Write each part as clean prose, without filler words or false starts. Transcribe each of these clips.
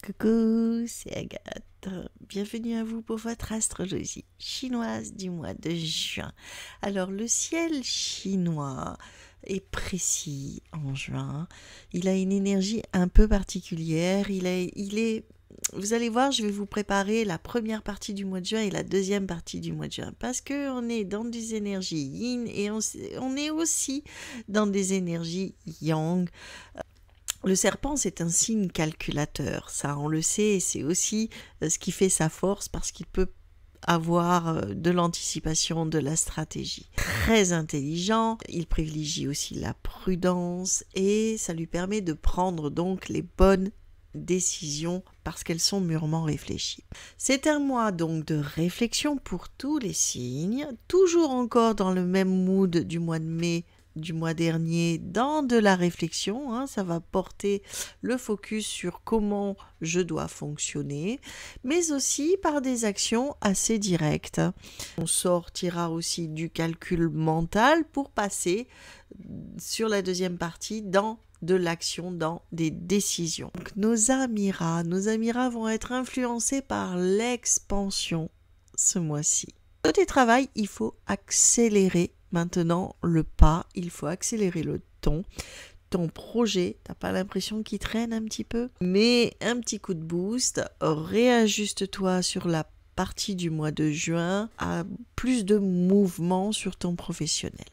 Coucou, c'est Agathe. Bienvenue à vous pour votre astrologie chinoise du mois de juin. Alors, le ciel chinois est précis en juin. Il a une énergie un peu particulière. Vous allez voir, je vais vous préparer la première partie du mois de juin et la deuxième partie du mois de juin parce qu'on est dans des énergies yin et on est aussi dans des énergies yang. Le serpent, c'est un signe calculateur, ça on le sait, et c'est aussi ce qui fait sa force parce qu'il peut avoir de l'anticipation, de la stratégie. Très intelligent, il privilégie aussi la prudence et ça lui permet de prendre donc les bonnes décisions parce qu'elles sont mûrement réfléchies. C'est un mois donc de réflexion pour tous les signes, toujours encore dans le même mood du mois de mai, du mois dernier, dans de la réflexion, ça va porter le focus sur comment je dois fonctionner, mais aussi par des actions assez directes. On sortira aussi du calcul mental pour passer sur la deuxième partie dans de l'action, dans des décisions. Donc, nos amiras vont être influencés par l'expansion ce mois-ci. Côté travail, il faut accélérer maintenant le pas, il faut accélérer le ton. Ton projet, t'as pas l'impression qu'il traîne un petit peu? Mais un petit coup de boost, réajuste-toi sur la partie du mois de juin à plus de mouvement sur ton professionnel.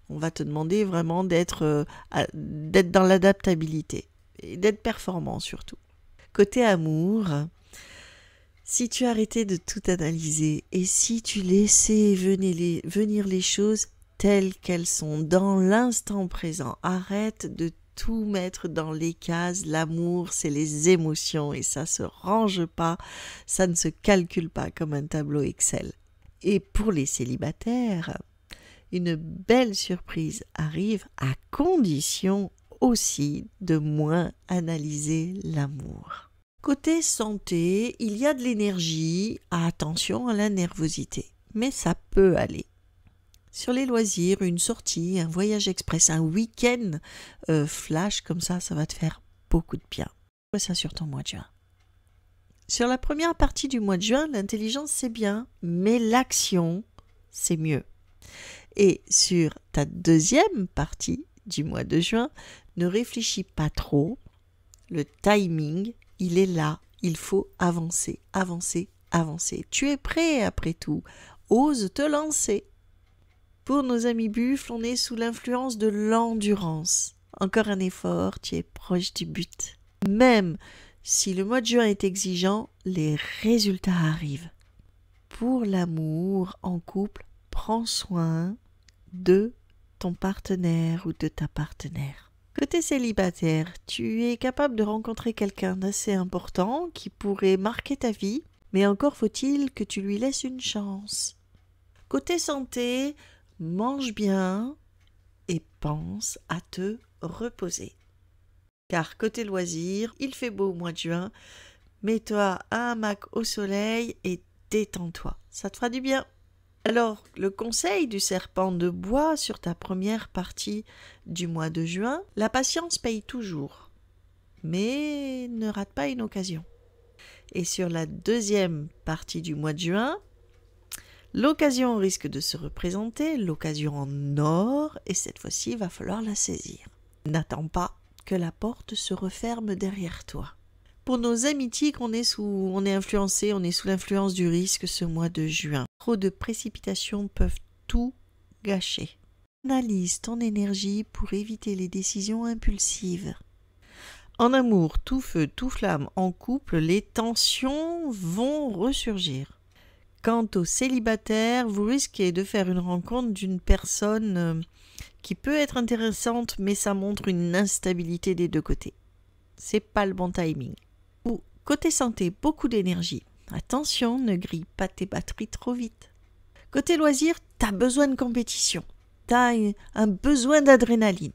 On va te demander vraiment d'être dans l'adaptabilité et d'être performant surtout. Côté amour, si tu arrêtais de tout analyser et si tu laissais venir les choses telles qu'elles sont dans l'instant présent, arrête de tout mettre dans les cases. L'amour, c'est les émotions et ça se range pas, ça ne se calcule pas comme un tableau Excel. Et pour les célibataires, une belle surprise arrive à condition aussi de moins analyser l'amour. Côté santé, il y a de l'énergie, attention à la nervosité, mais ça peut aller. Sur les loisirs, une sortie, un voyage express, un week-end flash comme ça va te faire beaucoup de bien. Vois ça sur ton mois de juin. Sur la première partie du mois de juin, l'intelligence c'est bien, mais l'action c'est mieux. Et sur ta deuxième partie du mois de juin, ne réfléchis pas trop. Le timing, il est là. Il faut avancer, avancer, avancer. Tu es prêt après tout. Ose te lancer. Pour nos amis buffles, on est sous l'influence de l'endurance. Encore un effort, tu es proche du but. Même si le mois de juin est exigeant, les résultats arrivent. Pour l'amour en couple, prends soin de ton partenaire ou de ta partenaire. Côté célibataire, tu es capable de rencontrer quelqu'un d'assez important qui pourrait marquer ta vie, mais encore faut-il que tu lui laisses une chance. Côté santé, mange bien et pense à te reposer. Car côté loisirs, il fait beau au mois de juin, mets-toi un hamac au soleil et détends-toi, ça te fera du bien. Alors, le conseil du serpent de bois sur ta première partie du mois de juin, la patience paye toujours, mais ne rate pas une occasion. Et sur la deuxième partie du mois de juin, l'occasion risque de se représenter, l'occasion en or, et cette fois-ci, il va falloir la saisir. N'attends pas que la porte se referme derrière toi. Pour nos amitiés, on est influencé, on est sous l'influence du risque ce mois de juin. Trop de précipitations peuvent tout gâcher. Analyse ton énergie pour éviter les décisions impulsives. En amour, tout feu, tout flamme. En couple, les tensions vont ressurgir. Quant aux célibataires, vous risquez de faire une rencontre d'une personne qui peut être intéressante, mais ça montre une instabilité des deux côtés. C'est pas le bon timing. Côté santé, beaucoup d'énergie. Attention, ne grille pas tes batteries trop vite. Côté loisirs, t'as besoin de compétition. T'as un besoin d'adrénaline.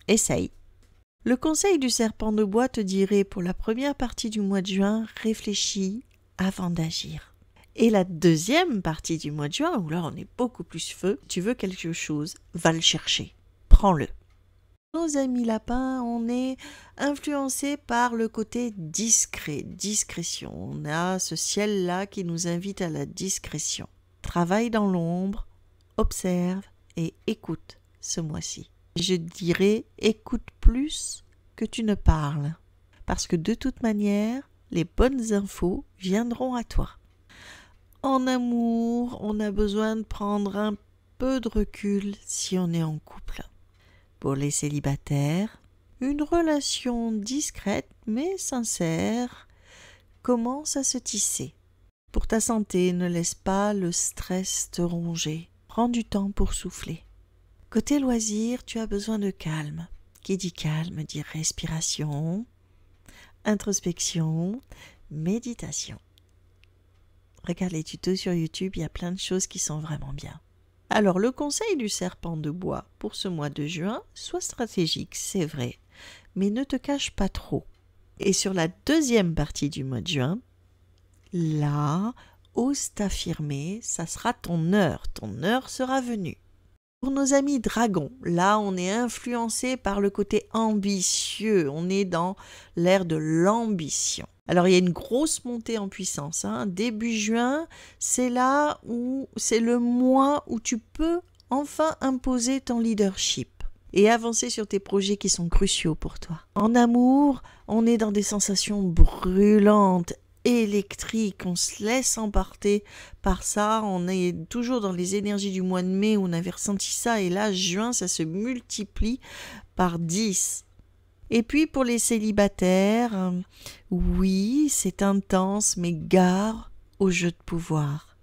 Essaye. Le conseil du serpent de bois te dirait pour la première partie du mois de juin, réfléchis avant d'agir. Et la deuxième partie du mois de juin, où là on est beaucoup plus feu, tu veux quelque chose, va le chercher. Prends-le. Nos amis lapins, on est influencé par le côté discret, discrétion. On a ce ciel-là qui nous invite à la discrétion. Travaille dans l'ombre, observe et écoute ce mois-ci. Je dirais écoute plus que tu ne parles. Parce que de toute manière, les bonnes infos viendront à toi. En amour, on a besoin de prendre un peu de recul si on est en couple. Pour les célibataires, une relation discrète mais sincère commence à se tisser. Pour ta santé, ne laisse pas le stress te ronger. Prends du temps pour souffler. Côté loisirs, tu as besoin de calme. Qui dit calme dit respiration, introspection, méditation. Regarde les tutos sur YouTube, il y a plein de choses qui sont vraiment bien. Alors, le conseil du serpent de bois pour ce mois de juin, sois stratégique, c'est vrai, mais ne te cache pas trop. Et sur la deuxième partie du mois de juin, là, ose t'affirmer, ça sera ton heure sera venue. Pour nos amis dragons, là, on est influencé par le côté ambitieux, on est dans l'ère de l'ambition. Alors, il y a une grosse montée en puissance. Début juin, c'est là où c'est le mois où tu peux enfin imposer ton leadership et avancer sur tes projets qui sont cruciaux pour toi. En amour, on est dans des sensations brûlantes, électriques, on se laisse emporter par ça. On est toujours dans les énergies du mois de mai où on avait ressenti ça et là, juin, ça se multiplie par 10. Et puis pour les célibataires, oui, c'est intense, mais gare au jeu de pouvoir.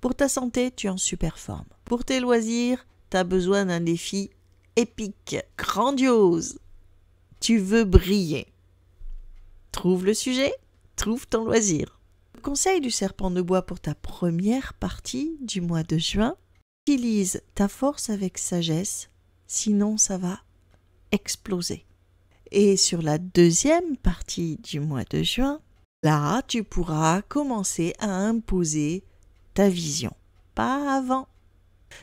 Pour ta santé, tu es en super forme. Pour tes loisirs, tu as besoin d'un défi épique, grandiose. Tu veux briller. Trouve le sujet, trouve ton loisir. Conseil du serpent de bois pour ta première partie du mois de juin. Utilise ta force avec sagesse, sinon ça va exploser. Et sur la deuxième partie du mois de juin, là, tu pourras commencer à imposer ta vision. Pas avant.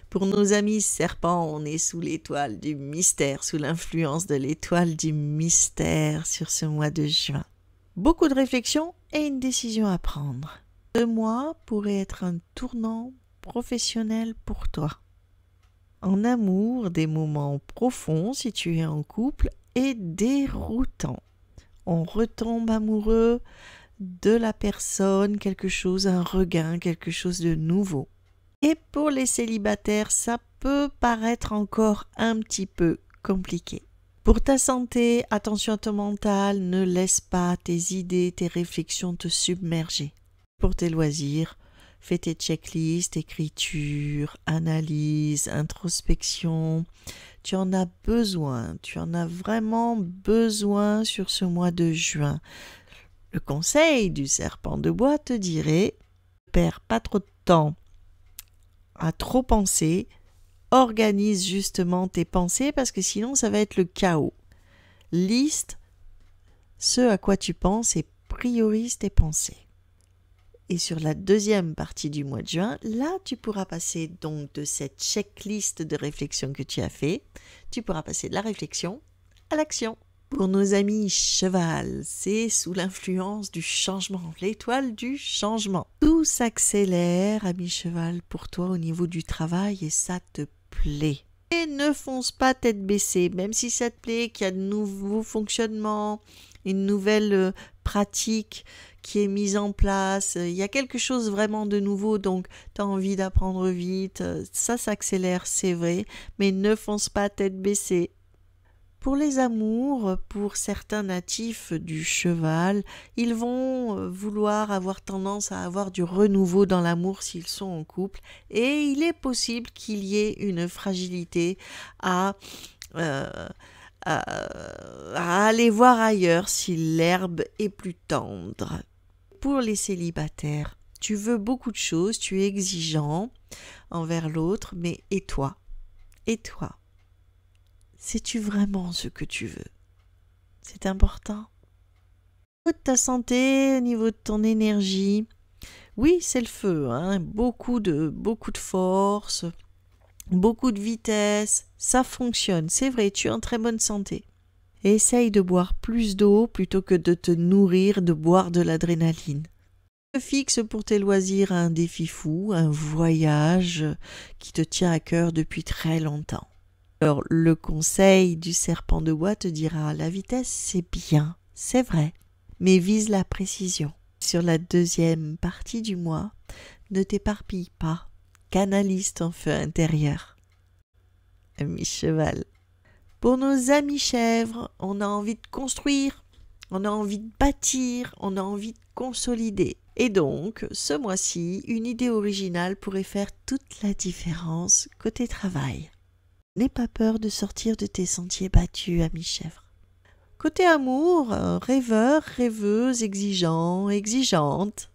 Pour nos amis serpents, on est sous l'étoile du mystère, sous l'influence de l'étoile du mystère sur ce mois de juin. Beaucoup de réflexion et une décision à prendre. Ce mois pourrait être un tournant professionnel pour toi. En amour, des moments profonds si tu es en couple et déroutant. On retombe amoureux de la personne, quelque chose, un regain, quelque chose de nouveau. Et pour les célibataires, ça peut paraître encore un petit peu compliqué. Pour ta santé, attention à ton mental, ne laisse pas tes idées, tes réflexions te submerger. Pour tes loisirs, fais tes checklists, écriture, analyse, introspection. Tu en as besoin, tu en as vraiment besoin sur ce mois de juin. Le conseil du serpent de bois te dirait, ne perds pas trop de temps à trop penser, organise justement tes pensées parce que sinon ça va être le chaos. Liste ce à quoi tu penses et priorise tes pensées. Et sur la deuxième partie du mois de juin, là, tu pourras passer donc de cette checklist de réflexion que tu as fait, tu pourras passer de la réflexion à l'action. Pour nos amis cheval, c'est sous l'influence du changement, l'étoile du changement. Tout s'accélère, ami cheval, pour toi au niveau du travail et ça te plaît. Et ne fonce pas tête baissée, même si ça te plaît, qu'il y a de nouveaux fonctionnements, une nouvelle pratique qui est mise en place, il y a quelque chose vraiment de nouveau, donc tu as envie d'apprendre vite, ça s'accélère, c'est vrai, mais ne fonce pas tête baissée. Pour les amours, pour certains natifs du cheval, ils vont vouloir avoir tendance à avoir du renouveau dans l'amour s'ils sont en couple, et il est possible qu'il y ait une fragilité à aller voir ailleurs si l'herbe est plus tendre. Pour les célibataires, tu veux beaucoup de choses, tu es exigeant envers l'autre, mais et toi? Et toi? Sais-tu vraiment ce que tu veux? C'est important. Au niveau de ta santé, au niveau de ton énergie, oui, c'est le feu, beaucoup de force, beaucoup de vitesse, ça fonctionne. C'est vrai, tu es en très bonne santé. Essaye de boire plus d'eau plutôt que de te nourrir de boire de l'adrénaline. Fixe pour tes loisirs un défi fou, un voyage qui te tient à cœur depuis très longtemps. Alors, le conseil du serpent de bois te dira, la vitesse c'est bien, c'est vrai, mais vise la précision. Sur la deuxième partie du mois, ne t'éparpille pas, canalise ton feu intérieur. Ami cheval. Pour nos amis chèvres, on a envie de construire, on a envie de bâtir, on a envie de consolider. Et donc, ce mois-ci, une idée originale pourrait faire toute la différence côté travail. N'aie pas peur de sortir de tes sentiers battus, ami chèvre. Côté amour, rêveur, rêveuse, exigeant, exigeante.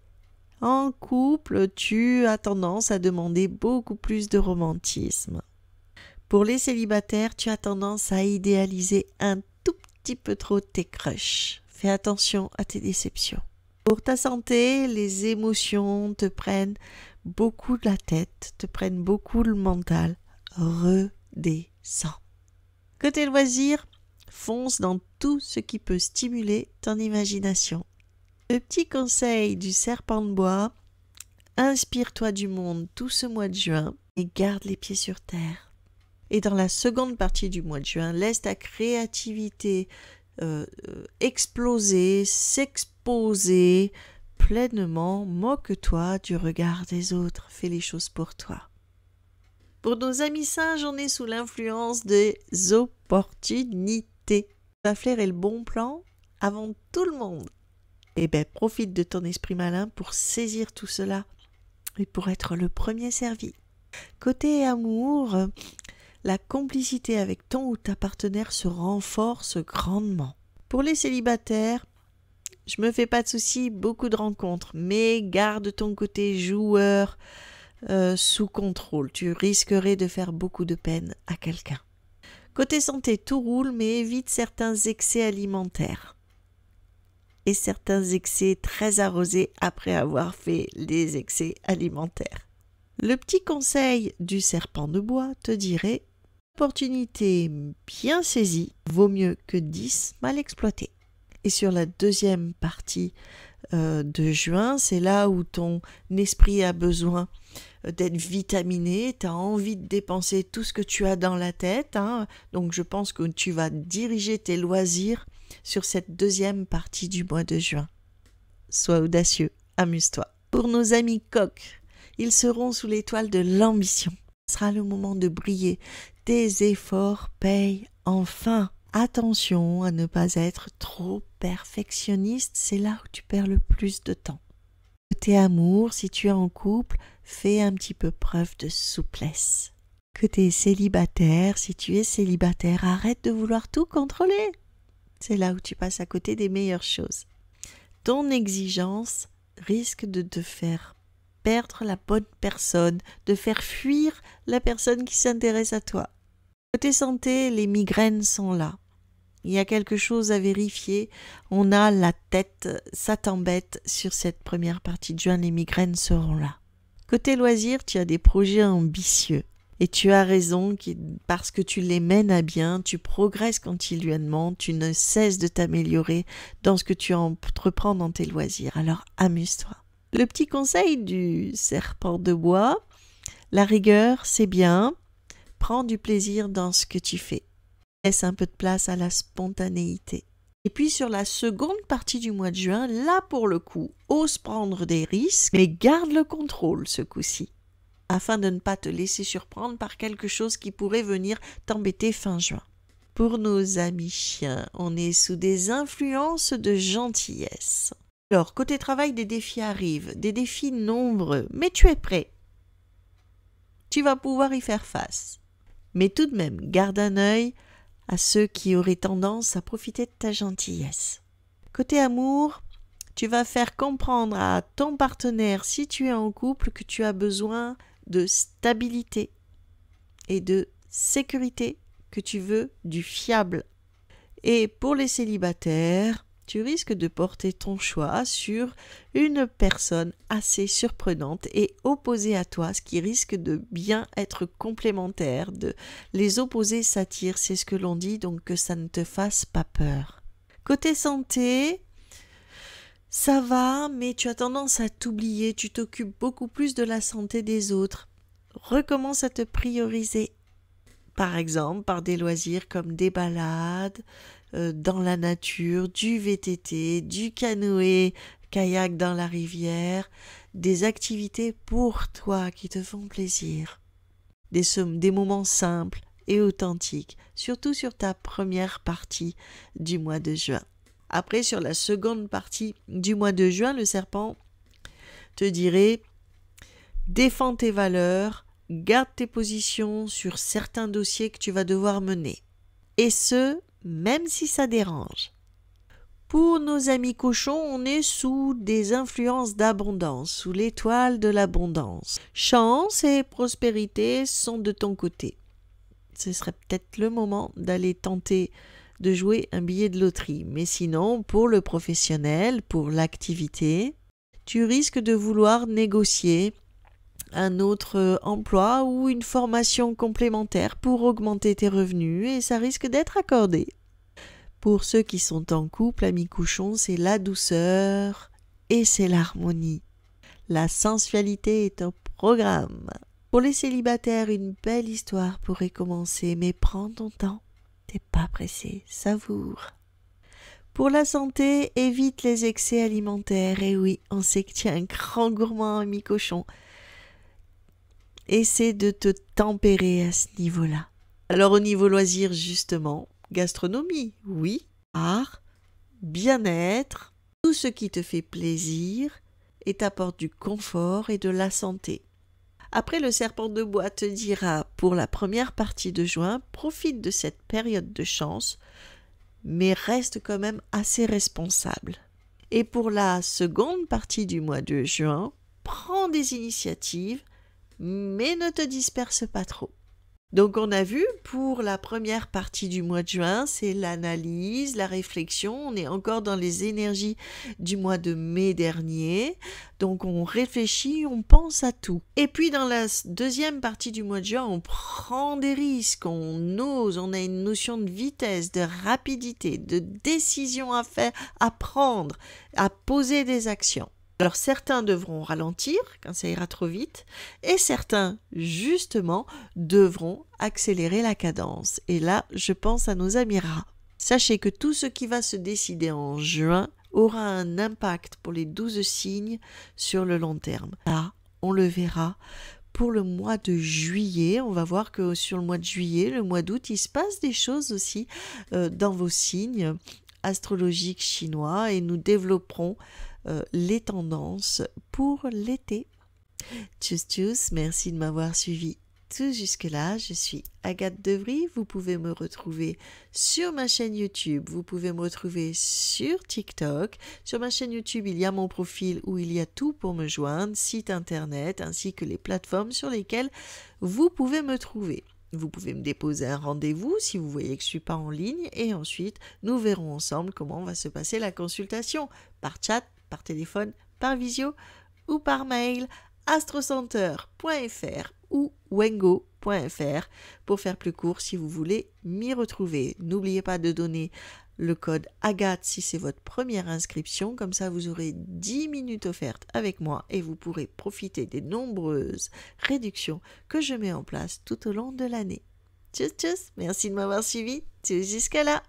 En couple, tu as tendance à demander beaucoup plus de romantisme. Pour les célibataires, tu as tendance à idéaliser un tout petit peu trop tes crushs. Fais attention à tes déceptions. Pour ta santé, les émotions te prennent beaucoup la tête, te prennent beaucoup le mental. Redescends. Côté loisirs, fonce dans tout ce qui peut stimuler ton imagination. Le petit conseil du serpent de bois, inspire-toi du monde tout ce mois de juin et garde les pieds sur terre. Et dans la seconde partie du mois de juin, laisse ta créativité exploser, s'exposer pleinement. Moque-toi du regard des autres, fais les choses pour toi. Pour nos amis singes, on est sous l'influence des opportunités. Tu vas flairer le bon plan avant tout le monde. Eh bien, profite de ton esprit malin pour saisir tout cela et pour être le premier servi. Côté amour, la complicité avec ton ou ta partenaire se renforce grandement. Pour les célibataires, je me fais pas de soucis, beaucoup de rencontres, mais garde ton côté joueur sous contrôle. Tu risquerais de faire beaucoup de peine à quelqu'un. Côté santé, tout roule, mais évite certains excès alimentaires et certains excès très arrosés après avoir fait les excès alimentaires. Le petit conseil du serpent de bois te dirait: opportunité bien saisie vaut mieux que 10 mal exploitées. Et sur la deuxième partie de juin, c'est là où ton esprit a besoin d'être vitaminé, tu as envie de dépenser tout ce que tu as dans la tête, donc je pense que tu vas diriger tes loisirs sur cette deuxième partie du mois de juin. Sois audacieux, amuse-toi. Pour nos amis coqs, ils seront sous l'étoile de l'ambition. Ce sera le moment de briller. Tes efforts payent enfin. Attention à ne pas être trop perfectionniste, c'est là où tu perds le plus de temps. Côté amour, si tu es en couple, fais un petit peu preuve de souplesse. Côté célibataire, si tu es célibataire, arrête de vouloir tout contrôler. C'est là où tu passes à côté des meilleures choses. Ton exigence risque de te faire perdre la bonne personne, de faire fuir la personne qui s'intéresse à toi. Côté santé, les migraines sont là. Il y a quelque chose à vérifier. On a la tête, ça t'embête. Sur cette première partie de juin, les migraines seront là. Côté loisirs, tu as des projets ambitieux. Et tu as raison, parce que tu les mènes à bien, tu progresses continuellement, tu ne cesses de t'améliorer dans ce que tu entreprends dans tes loisirs. Alors amuse-toi. Le petit conseil du serpent de bois, la rigueur, c'est bien. Prends du plaisir dans ce que tu fais. Laisse un peu de place à la spontanéité. Et puis sur la seconde partie du mois de juin, là pour le coup, ose prendre des risques, mais garde le contrôle ce coup-ci, afin de ne pas te laisser surprendre par quelque chose qui pourrait venir t'embêter fin juin. Pour nos amis chiens, on est sous des influences de gentillesse. Alors, côté travail, des défis arrivent, des défis nombreux, mais tu es prêt. Tu vas pouvoir y faire face. Mais tout de même, garde un œil à ceux qui auraient tendance à profiter de ta gentillesse. Côté amour, tu vas faire comprendre à ton partenaire, si tu es en couple, que tu as besoin de stabilité et de sécurité, que tu veux du fiable. Et pour les célibataires, tu risques de porter ton choix sur une personne assez surprenante et opposée à toi, ce qui risque de bien être complémentaire. Les opposés s'attirent, c'est ce que l'on dit, donc que ça ne te fasse pas peur. Côté santé, ça va, mais tu as tendance à t'oublier, tu t'occupes beaucoup plus de la santé des autres. Recommence à te prioriser. Par exemple, par des loisirs comme des balades dans la nature, du VTT, du canoë, kayak dans la rivière, des activités pour toi qui te font plaisir. Des moments simples et authentiques, surtout sur ta première partie du mois de juin. Après, sur la seconde partie du mois de juin, le serpent te dirait « Défends tes valeurs, garde tes positions sur certains dossiers que tu vas devoir mener. Et ce, même si ça dérange. » Pour nos amis cochons, on est sous des influences d'abondance, sous l'étoile de l'abondance. Chance et prospérité sont de ton côté. Ce serait peut-être le moment d'aller tenter de jouer un billet de loterie. Mais sinon, pour le professionnel, pour l'activité, tu risques de vouloir négocier un autre emploi ou une formation complémentaire pour augmenter tes revenus et ça risque d'être accordé. Pour ceux qui sont en couple, amis cochons, c'est la douceur et c'est l'harmonie. La sensualité est au programme. Pour les célibataires, une belle histoire pourrait commencer, mais prends ton temps. T'es pas pressé, savoure. Pour la santé, évite les excès alimentaires. Et oui, on sait que tu es un grand gourmand, ami cochon. Essaie de te tempérer à ce niveau-là. Alors au niveau loisir, justement, gastronomie, oui, art, bien-être, tout ce qui te fait plaisir et t'apporte du confort et de la santé. Après, le serpent de bois te dira, pour la première partie de juin, profite de cette période de chance, mais reste quand même assez responsable. Et pour la seconde partie du mois de juin, prends des initiatives, mais ne te disperse pas trop. Donc on a vu, pour la première partie du mois de juin, c'est l'analyse, la réflexion. On est encore dans les énergies du mois de mai dernier. Donc on réfléchit, on pense à tout. Et puis dans la deuxième partie du mois de juin, on prend des risques, on ose, on a une notion de vitesse, de rapidité, de décision à faire, à prendre, à poser des actions. Alors certains devront ralentir quand ça ira trop vite et certains, justement, devront accélérer la cadence. Et là, je pense à nos amis rats. Sachez que tout ce qui va se décider en juin aura un impact pour les 12 signes sur le long terme. Là, on le verra. Pour le mois de juillet, on va voir que sur le mois de juillet, le mois d'août, il se passe des choses aussi dans vos signes astrologiques chinois et nous développerons les tendances pour l'été. Tchuss tchuss, merci de m'avoir suivi tout jusque-là. Je suis Agathe Devry, vous pouvez me retrouver sur ma chaîne YouTube, vous pouvez me retrouver sur TikTok. Sur ma chaîne YouTube, il y a mon profil où il y a tout pour me joindre, site internet ainsi que les plateformes sur lesquelles vous pouvez me trouver. Vous pouvez me déposer un rendez-vous si vous voyez que je ne suis pas en ligne et ensuite nous verrons ensemble comment va se passer la consultation par chat, par téléphone, par visio ou par mail astrocenteur.fr ou wengo.fr pour faire plus court si vous voulez m'y retrouver. N'oubliez pas de donner le code Agathe si c'est votre première inscription, comme ça vous aurez 10 minutes offertes avec moi et vous pourrez profiter des nombreuses réductions que je mets en place tout au long de l'année. Tchuss tchuss, merci de m'avoir suivi, jusqu'à là.